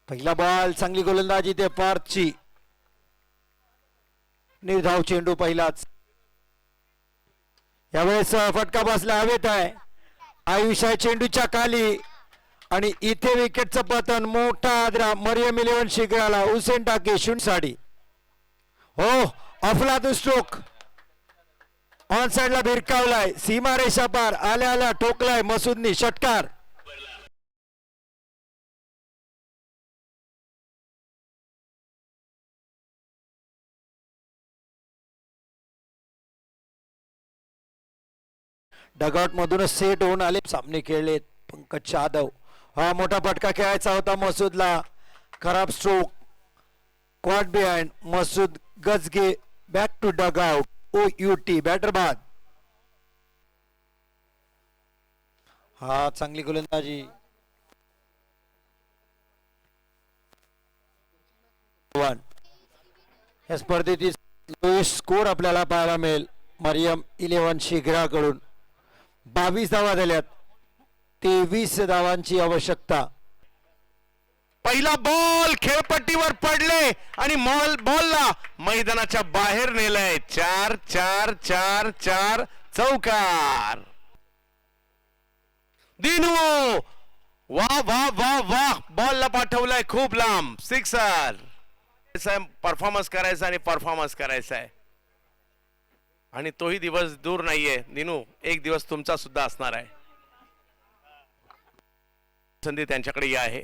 पहिला बॉल चांगली गोलंदाजी ते पार्थची. निर्धाव चेंडू पहिलाच. यावेळेस फटका बसला हवेत आहे. आयुष्य चेंडूच्या खाली आणि इथे विकेटचं पतन. मोठा आदरा मरियम 11 शिखराला. हुसेन टाके 0 साडी. हो अफलातून स्ट्रोक ऑन साइडला भिरकावलाय. सीमारेषा पार आल्या आल्या ठोकलाय मसूदनी. षटकार. डगआउट मधूनच सेट होऊन आले. सामने खेळलेत पंकज जाधव. हा मोठा फटका खेळायचा होता मसूदला. खराब stroke. Quad behind. Masood Gajge back to dugout. OUT batter बाद. हा चांगली गोलंदाजी. या स्पर्धेतील लोएस्ट स्कोर आपल्याला पाहायला मिळेल. मरियम 11 शिखराकडून 22 धावा झाल्यात. 23 धावांची आवश्यकता. पहिला बॉल खेळपट्टीवर पडले आणि बॉलला मैदानाच्या बाहेर नेलंय. 4-4-4-4 चौकार. दिनू वाह वाह वाह वाह. बॉलला पाठवलाय खूप लांब. सिक्सर. परफॉर्मन्स करायचा आणि परफॉर्मन्स करायचा आहे आणि तोही दिवस दूर नाहीये. दिनू एक दिवस तुमचा सुद्धा असणार आहे. संधी त्यांच्याकडे आहे.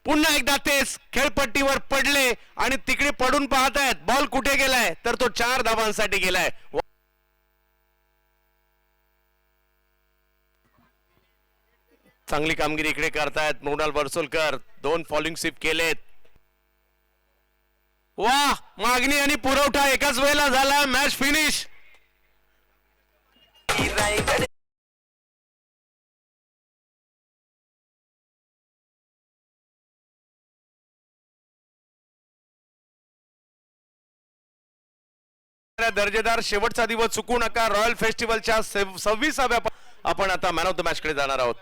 पुन्हा एकदा तेच खेळपट्टीवर पडले आणि तिकडे पडून पाहतायत बॉल कुठे गेलाय तर तो 4 धावांसाठी गेलाय. चांगली कामगिरी इकडे करतायत मृणाल बरसोलकर. 2 फॉलिंग स्वीप केलेत. वाह मागणी आणि पुरवठा एकाच वेळेला झाला. Match finish. दर्जेदार शेवटचा दिवस चुकू नका. रॉयल फेस्टिवलच्या 26व्या आपण आता मॅन ऑफ द मॅच कडे जाणार आहोत.